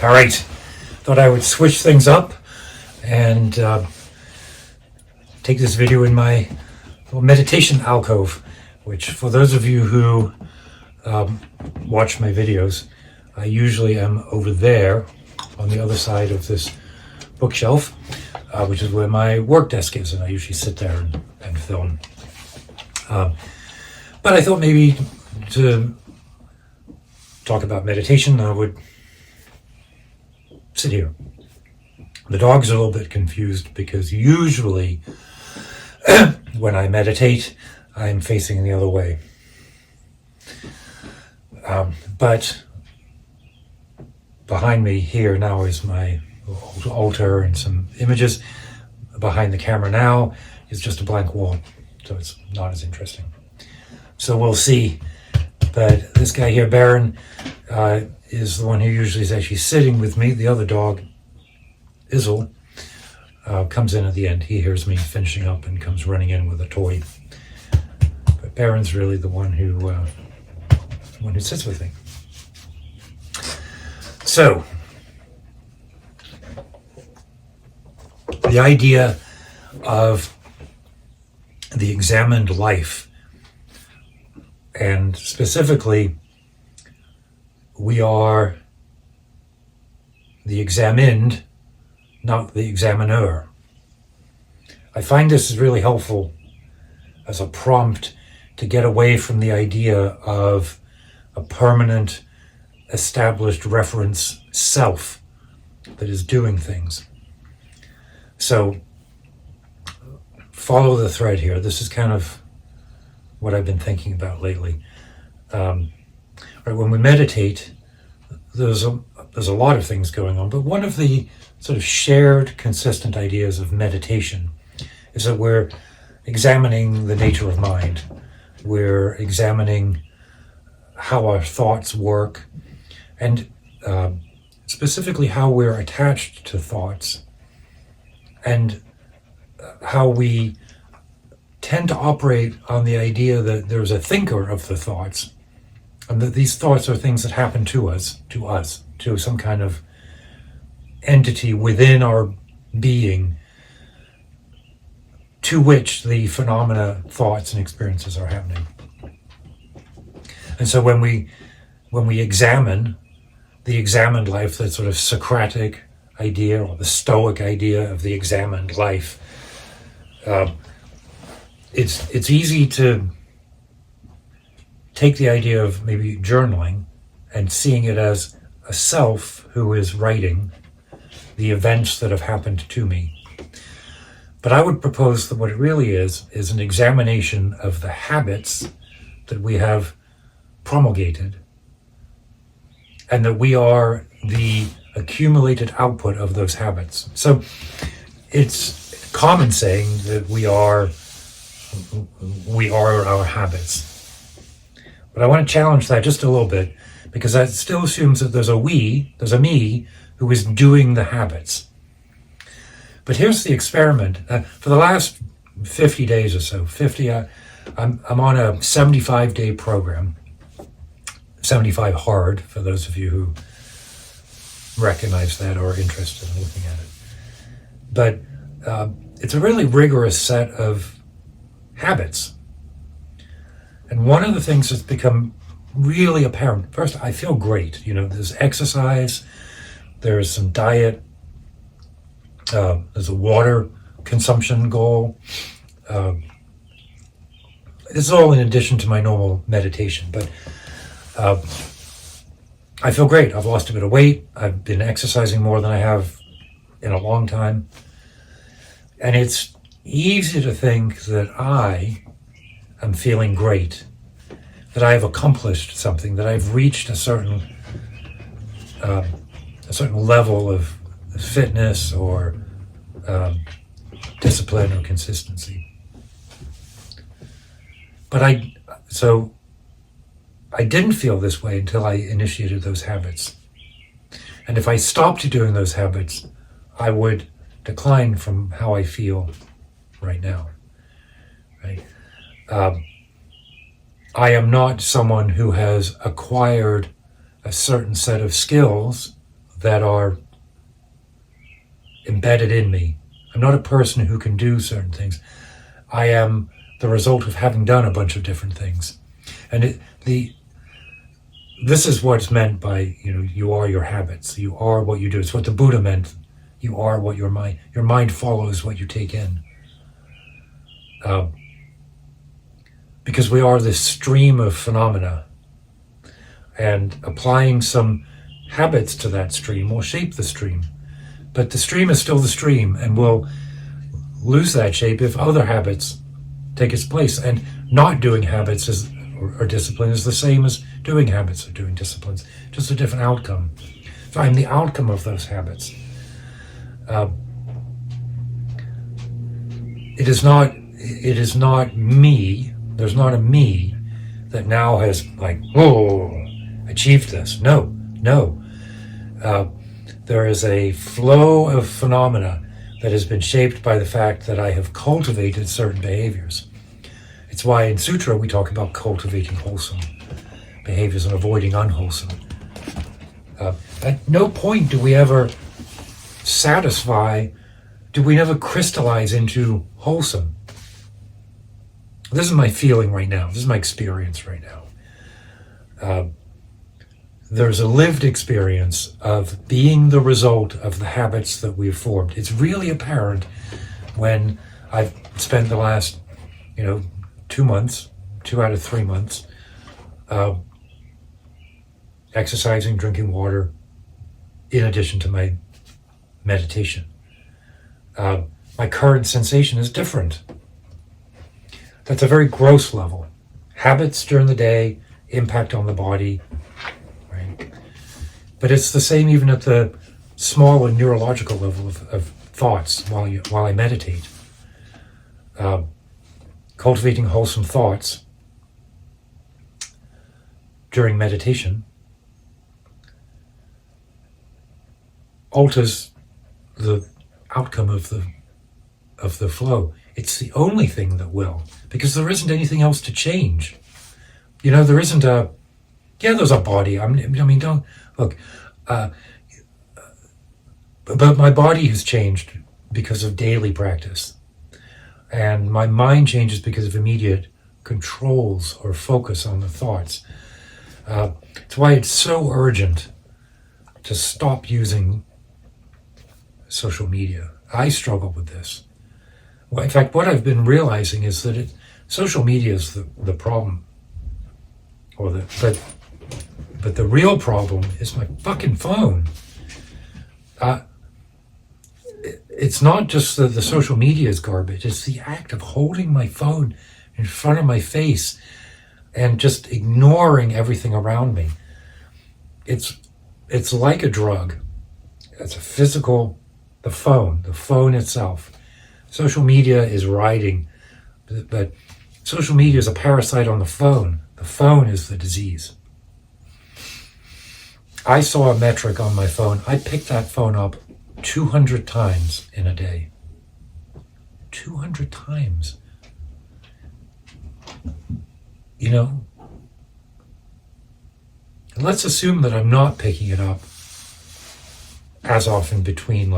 All right, thought I would switch things up and take this video in my little meditation alcove, which for those of you who watch my videos, I usually am over there on the other side of this bookshelf, which is where my work desk is, and I usually sit there and film. But I thought maybe to talk about meditation, I would sit here. The dog's a little bit confused because usually when I meditate, I'm facing the other way. But behind me here now is my altar and some images. Behind the camera now is just a blank wall, so it's not as interesting. So we'll see. But this guy here, Baron, is the one who usually is actually sitting with me. The other dog, Izzle, comes in at the end. He hears me finishing up and comes running in with a toy. But Baron's really the one who sits with me. So, the idea of the examined life, and specifically, we are the examined, not the examiner. I find this is really helpful as a prompt to get away from the idea of a permanent, established reference self that is doing things. So, follow the thread here. This is kind of what I've been thinking about lately. When we meditate, there's a lot of things going on, but one of the sort of shared, consistent ideas of meditation is that we're examining the nature of mind. We're examining how our thoughts work, and specifically how we're attached to thoughts, and how we tend to operate on the idea that there's a thinker of the thoughts, and that these thoughts are things that happen to us, to some kind of entity within our being, to which the phenomena, thoughts, and experiences are happening. And so when we examine the examined life, that sort of Socratic idea or the Stoic idea of the examined life, it's easy to take the idea of maybe journaling and seeing it as a self who is writing the events that have happened to me. But I would propose that what it really is an examination of the habits that we have promulgated, and that we are the accumulated output of those habits. So it's common saying that we are our habits. But I want to challenge that just a little bit, because that still assumes that there's a me who is doing the habits. But here's the experiment. For the last 50 days or so, I'm on a 75-day program, 75 hard, for those of you who recognize that or are interested in looking at it. But it's a really rigorous set of habits. And one of the things that's become really apparent, first, I feel great. There's exercise, there's some diet, there's a water consumption goal. This is all in addition to my normal meditation, but I feel great. I've lost a bit of weight. I've been exercising more than I have in a long time. And it's easy to think that I am feeling great, that I've accomplished something, that I've reached a certain level of fitness or discipline or consistency. But I didn't feel this way until I initiated those habits. And if I stopped doing those habits, I would decline from how I feel right now. Right? I am not someone who has acquired a certain set of skills that are embedded in me. I'm not a person who can do certain things. I am the result of having done a bunch of different things. And this is what's meant by, you are your habits. You are what you do. It's what the Buddha meant. You are what your mind follows what you take in. Because we are this stream of phenomena. And applying some habits to that stream will shape the stream. But the stream is still the stream and will lose that shape if other habits take its place. And not doing habits or discipline is the same as doing habits or doing disciplines, just a different outcome. So I'm the outcome of those habits. It is not me. There's not a me that now has achieved this. No. There is a flow of phenomena that has been shaped by the fact that I have cultivated certain behaviors. It's why in Sutra we talk about cultivating wholesome behaviors and avoiding unwholesome. At no point do we ever never crystallize into wholesome. This is my feeling right now. This is my experience right now. There's a lived experience of being the result of the habits that we've formed. It's really apparent when I've spent the last, 2 months, 2 out of 3 months, exercising, drinking water, in addition to my meditation. My current sensation is different. That's a very gross level. Habits during the day, impact on the body, right? But it's the same even at the small and neurological level of thoughts while I meditate. Cultivating wholesome thoughts during meditation alters the outcome of the flow. It's the only thing that will, because there isn't anything else to change. There isn't there's a body. Don't look. But my body has changed because of daily practice. And my mind changes because of immediate controls or focus on the thoughts. It's why it's so urgent to stop using social media. I struggle with this. Well, in fact, what I've been realizing is that social media is the problem. But the real problem is my fucking phone. It's not just that the social media is garbage. It's the act of holding my phone in front of my face and just ignoring everything around me. It's like a drug. It's a physical, the phone itself. Social media is riding, but social media is a parasite on the phone. The phone is the disease. I saw a metric on my phone. I picked that phone up 200 times in a day. 200 times. And let's assume that I'm not picking it up as often between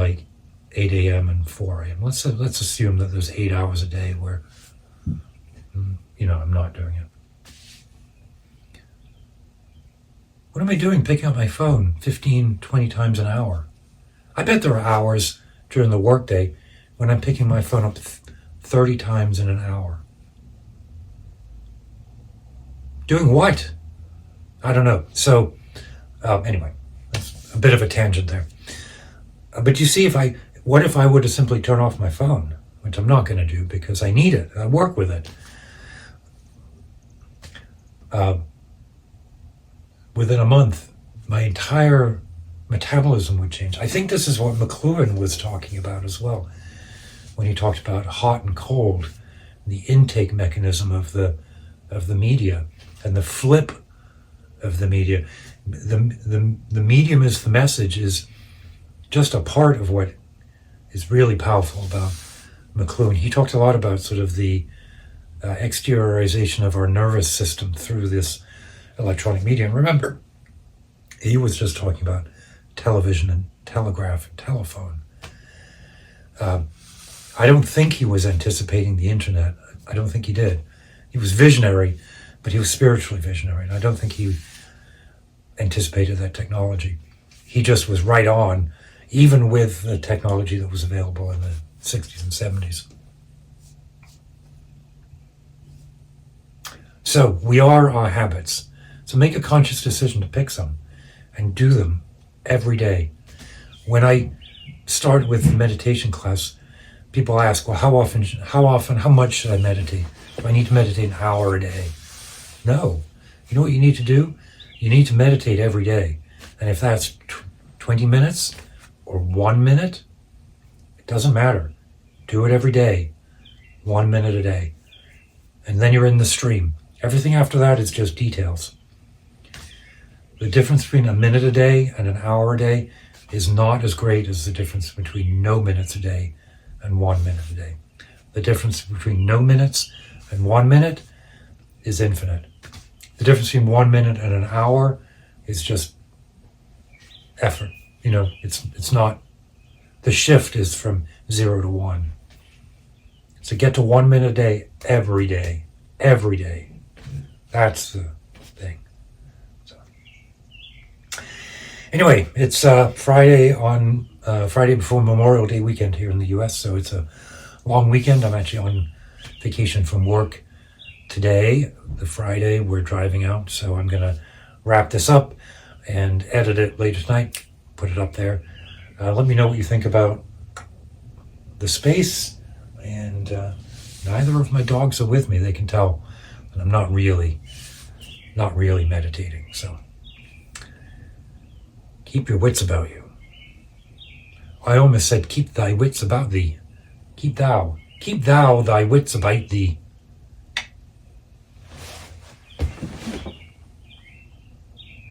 8 a.m. and 4 a.m. Let's assume that there's 8 hours a day where, I'm not doing it. What am I doing picking up my phone 15, 20 times an hour? I bet there are hours during the workday when I'm picking my phone up 30 times in an hour. Doing what? I don't know. So, anyway, that's a bit of a tangent there. But you see, what if I were to simply turn off my phone, which I'm not going to do because I need it. I work with it. Within a month, my entire metabolism would change. I think this is what McLuhan was talking about as well, when he talked about hot and cold, the intake mechanism of the media, and the flip of the media. The medium is the message is just a part of what is really powerful about McLuhan. He talked a lot about sort of the exteriorization of our nervous system through this electronic media. And remember, He was just talking about television and telegraph and telephone. I don't think he was anticipating the internet. I don't think he did. He was visionary, but he was spiritually visionary. And I don't think he anticipated that technology. He just was right on, even with the technology that was available in the 60s and 70s. So we are our habits. So make a conscious decision to pick some and do them every day. When I start with the meditation class, people ask, well, how much should I meditate? Do I need to meditate an hour a day? No. You know what you need to do? You need to meditate every day. And if that's 20 minutes or 1 minute, it doesn't matter. Do it every day, 1 minute a day. And then you're in the stream. Everything after that is just details. The difference between a minute a day and an hour a day is not as great as the difference between no minutes a day and 1 minute a day. The difference between no minutes and 1 minute is infinite. The difference between 1 minute and an hour is just effort. It's not, the shift is from 0 to 1. So get to 1 minute a day, every day. That's the thing. So anyway, it's Friday before Memorial Day weekend here in the US, so it's a long weekend. I'm actually on vacation from work today. The Friday we're driving out, so I'm gonna wrap this up and edit it later tonight, put it up there. Let me know what you think about the space, and neither of my dogs are with me. They can tell that I'm not really meditating. So keep your wits about you. I almost said keep thy wits about thee. Keep thou thy wits about thee.